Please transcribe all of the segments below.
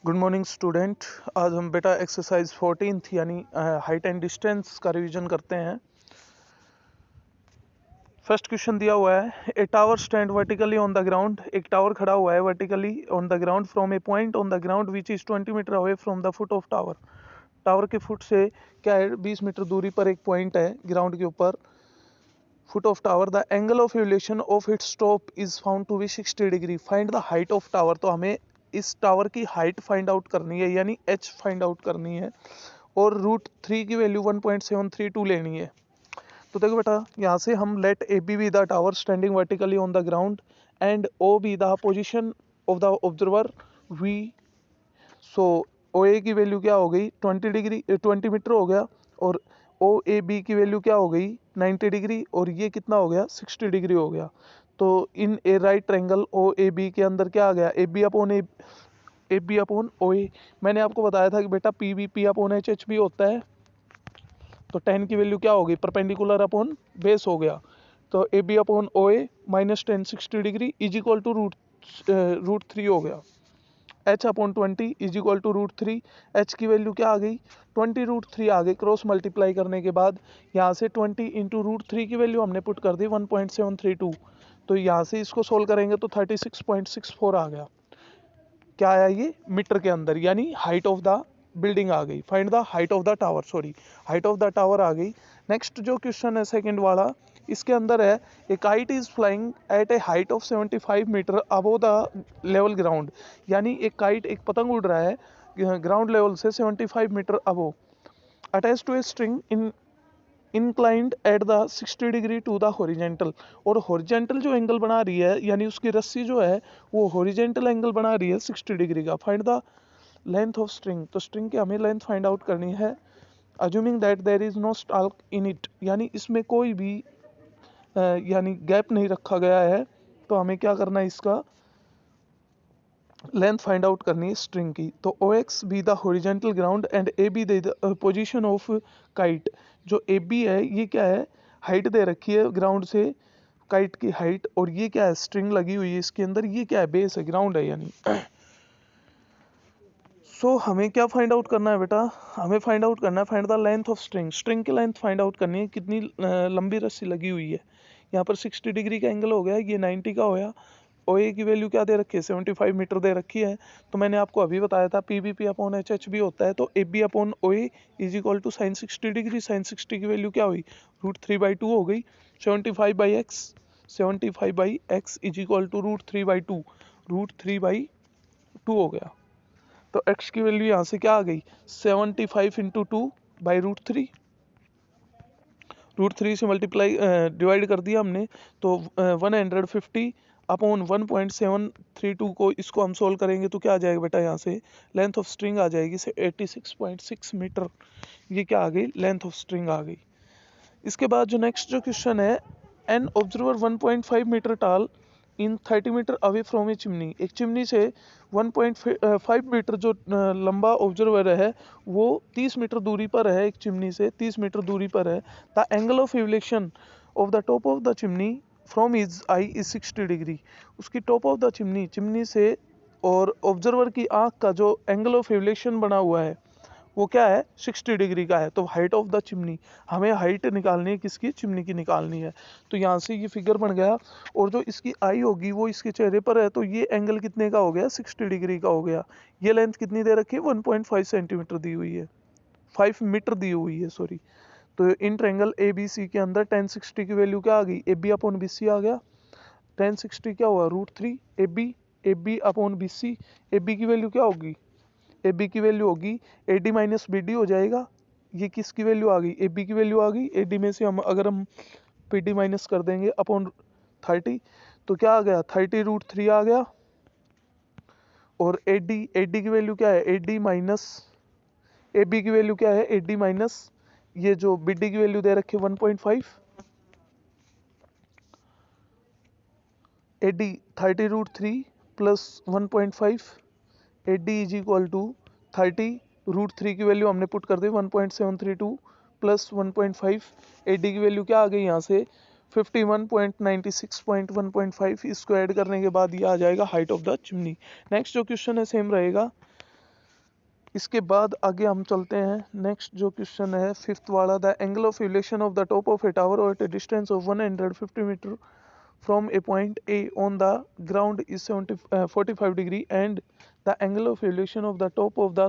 Good morning student. आज हम बेटा एक्सरसाइज 14 यानी हाइट एंड डिस्टेंस का रिवीजन करते हैं। फर्स्ट क्वेश्चन दिया हुआ है, a tower stand vertically on the ground. एक टावर खड़ा हुआ है vertically on the ground from a point on the ground which is 20 metre away from the foot of tower. Tower के फुट से क्या है, 20 मीटर दूरी पर एक पॉइंट है ग्राउंड के ऊपर, foot of tower. The angle of elevation of its top is found to be 60 degree. Find the height of tower. तो हमें इस टावर की हाइट फाइंड आउट करनी है, यानी एच फाइंड आउट करनी है, और √3 की वैल्यू 1.732 लेनी है। तो देखो बेटा, यहाँ से हम let A B the tower standing vertically on the ground and O B the position of the observer V. So O A की वैल्यू क्या हो गई, 20 मीटर हो गया, और ओ ए बी की वैल्यू क्या हो गई, 90 डिग्री, और ये कितना हो गया, 60 डिग्री हो गया। तो in a right triangle O A B के अंदर क्या आ गया, ए बी अपॉन ओ ए। मैंने आपको बताया था कि बेटा P B P upon H H भी होता है। तो 10 की वैल्यू क्या होगी, परपेंडिकुलर अपॉन बेस हो गया। तो A B upon O A -10 60 degree is equal to √3 हो गया। H upon 20 is equal to √3। H की वैल्यू क्या आ गई, 20 √3 आ गई। क्रॉस मल्टीप्लाई करने के बाद यहाँ से 20 इंटू √3 की वैल्यू हमने पुट कर दी 1.732। तो यहाँ से इसको सोल्व करेंगे तो 36.64 आ गया। क्या आया ये, मीटर के अंदर, यानी हाइट ऑफ द बिल्डिंग आ गई। Find the height of the tower, sorry height of the tower आ गई। नेक्स्ट जो क्वेश्चन है सेकंड वाला, इसके अंदर है, a kite is flying at a height of 75 metre above the level ground. यानी एक काइट, एक पतंग उड़ रहा है ग्राउंड लेवल से 75 metre above, attach to a string in inclined at the 60 degree to the horizontal. और हॉरिजेंटल जो एंगल बना रही है, यानी उसकी रस्सी जो है वो हॉरिजेंटल एंगल बना रही है 60 डिग्री का। Find the length of string. तो स्ट्रिंग की हमें लेंथ फाइंड आउट करनी है। Assuming that there is no slack in it, यानी इसमें कोई भी यानी गैप नहीं रखा गया है। तो हमें क्या करना है, इसका लेंथ फाइंड आउट करनी है स्ट्रिंग की। तो O X B the horizontal ground and A B the position of kite. जो ए बी है ये क्या है, हाइट दे रखी है ग्राउंड से, काइट की हाइट, और ये क्या है, स्ट्रिंग लगी हुई है इसके अंदर, ये क्या है, बेस है, ग्राउंड है यानी। सो हमें क्या फाइंड आउट करना है बेटा, हमें फाइंड आउट करना है, find the length of string. String की लेंथ फाइंड आउट करनी है, कितनी लंबी रस्सी लगी हुई है। यहाँ पर 60 डिग्री का एंगल हो गया, ये 90 का होया। ओ ए की वैल्यू क्या दे रखी है, 75 मीटर दे रखी है। तो मैंने आपको अभी बताया था P B P upon H H भी होता है। तो A B upon O A is equal to sine 60 degree. Sine 60 की वैल्यू क्या हुई, √3/2 हो गई। 75/x इज इक्वल टू √3/2, √3/2 हो गया। तो x की वैल्यू यहाँ से क्या आ गई, 75 इंटू 2/√3। √3 से मल्टीप्लाई डिवाइड कर दिया हमने, तो 150 अपॉन 1.732 को इसको हम सोल्व करेंगे तो क्या आ जाएगा बेटा, यहाँ से लेंथ ऑफ स्ट्रिंग आ जाएगी 86.6 मीटर। ये क्या आ गई, लेंथ ऑफ स्ट्रिंग आ गई। इसके बाद जो नेक्स्ट जो क्वेश्चन है, an observer 1.5 metre tall in 30 metre away from a chimney. एक चिमनी से 1.5 मीटर जो लंबा ऑब्जर्वर है वो 30 मीटर दूरी पर है, एक चिमनी से 30 मीटर दूरी पर है। The angle of elevation of the top of the chimney from is I is 60 डिग्री। उसकी top of the chimney, chimney से और ऑब्जर्वर की आंख का जो एंगल ऑफ एलिवेशन बना हुआ है वो क्या है, 60 डिग्री का है। तो हाइट ऑफ द चिमनी, हमें हाइट निकालनी है, किसकी, चिमनी की निकालनी है। तो यहाँ से ये फिगर बन गया, और जो इसकी आई होगी वो इसके चेहरे पर है, तो ये एंगल कितने का हो गया, 60 डिग्री का हो गया। ये लेंथ कितनी दे रखी है, 1.5 सेंटीमीटर दी हुई है, 5 मीटर दी हुई है, सॉरी। तो in triangle A B C के अंदर 1060 की वैल्यू क्या आ गई, A B upon B C आ गया। 1060 क्या हुआ, √3 A B upon B C. A B की वैल्यू क्या होगी, ए बी की वैल्यू होगी A D minus B D हो जाएगा। ये किसकी वैल्यू आ गई, ए बी की वैल्यू आ गई। ए डी में से हम पी डी माइनस कर देंगे अपॉन 30, तो क्या आ गया, 30 √3 आ गया। और ए डी की वैल्यू क्या है, A D minus, A B की वैल्यू क्या है, ए डी माइनस, ये जो बी डी की वैल्यू दे रखी है 1.5। A D 30 √3 plus 1.5, A D is equal to 30 √3 की वैल्यू हमने पुट कर दी 1.732 प्लस 1.5। ए डी की वैल्यू क्या आ गई यहाँ से 51.96.1.5। इसको ऐड करने के बाद ये आ जाएगा height of the chimney. Next जो क्वेश्चन है सेम रहेगा, इसके बाद आगे हम चलते हैं। नेक्स्ट जो क्वेश्चन है फिफ्थ वाला, the angle of elevation of the top of a tower at a distance of 150 metre from a point A on the ground is 45 degree and the angle of elevation of the top of the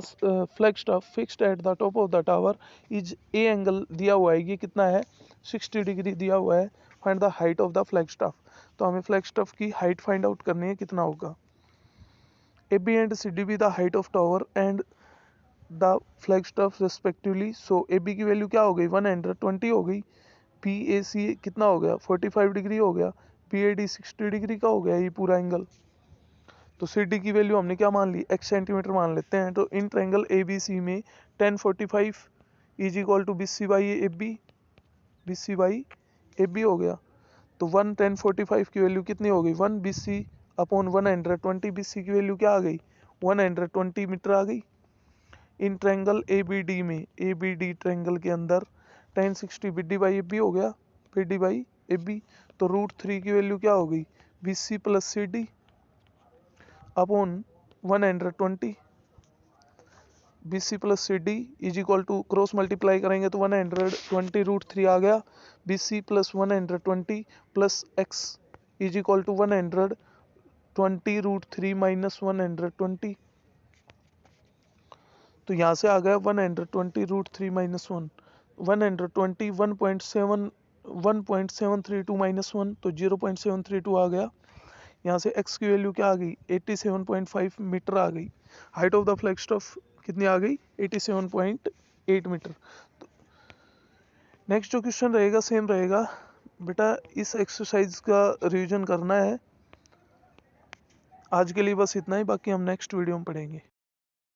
flagstaff fixed at the top of the tower is A angle दिया हुआ है, ये कितना है 60 degree दिया हुआ है। Find the height of the Flagstaff, तो हमें फ्लैगस्टाफ की हाइट फाइंड आउट करनी है, कितना होगा। AB and CD be the height of tower and the flagstaff respectively, so AB की वैल्यू क्या हो गई 120 हो गई, PAC कितना हो गया 45 डिग्री हो गया, PAD 60 डिग्री का हो गया ये पूरा एंगल। तो CD की वैल्यू हमने क्या मान ली x सेंटीमीटर मान लेते हैं। तो इन ट्रायंगल ABC में 1045 is equal to BC by AB हो गया। तो 1045 की वैल्यू कितनी हो गई 1 BC अपॉन 120, BC की वैल्यू क्या आ गई 120 मीटर आ गई। इन ट्रायंगल ABD में, ABD ट्रायंगल के अंदर 1060 BD बाई AB हो गया, BD बाई AB। तो √3 की वैल्यू क्या हो गई BC plus CD upon 120, BC plus CD is equal to cross multiply करेंगे तो 120 √3 आ गया, BC plus 120 plus X is equal to 120 √3 minus 120। तो यहाँ से आ गया 120 √3 माइनस 120 1.732 माइनस 1, तो 0.732 आ गया। यहाँ से x की वैल्यू क्या आ गई 87.5 मीटर आ गई। हाइट ऑफ द फ्लैगस्टाफ कितनी आ गई 87.8 मीटर। तो नेक्स्ट जो क्वेश्चन रहेगा सेम रहेगा बेटा, इस एक्सरसाइज का रिवीजन करना है। आज के लिए बस इतना ही, बाकी हम नेक्स्ट वीडियो में पढ़ेंगे।